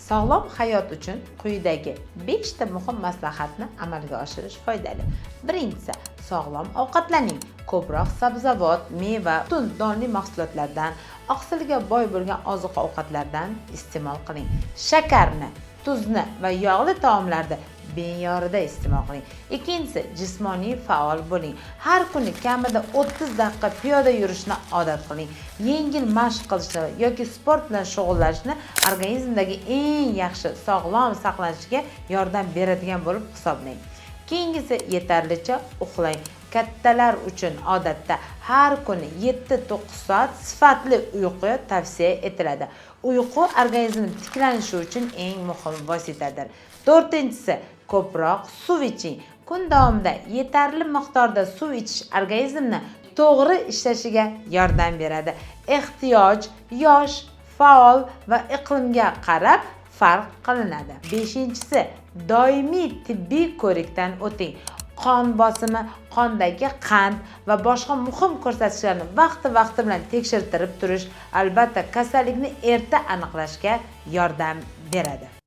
Sog'lom hayot uchun quyidagi 5 ta muhim maslahatni amalga oshirish foydali. Birinchisi, sog'lom ovqatlaning. Ko'proq sabzavot, meva, tuz, donli mahsulotlardan, oqsilga boy bo'lgan oziq-ovqatlardan iste'mol qiling. Shakarni, tuzni va yog'li taomlarda me'yorida iste'mol qiling. Ikkinchisi, jismoniy faol bo'ling. Har kuni kamida 30 daqiqa piyoda yurishni odat qiling. Yengil mashq qilishni yoki sport bilan shug'ullanishni organizmdagi eng yaxshi sog'lom saqlanishga yordam beradigan bo'lib hisoblang. Keyingisi, yetarlicha uxlang. Kattalar uchun odatda har kuni 7-9 soat sifatli uyqu tavsiya etiladi. Uyqu organizm tiklanishi uchun eng muhim vositadir. To'rtinchisi, ko'proq suv iching. Kun davomida yetarli miqdorda suv ichish organizmni to'g'ri ishlashiga yordam beradi. Ehtiyoj, yosh, faol va iqlimga qarab farq qilinadi. Beshinchisi, doimiy tibbiy ko'rikdan o'ting. Qon bosimi, qondagi qand va boshqa muhim ko'rsatkichlarni vaqti bilan tekshirtirib turish albatta kasallikni erta aniqlashga yordam beradi.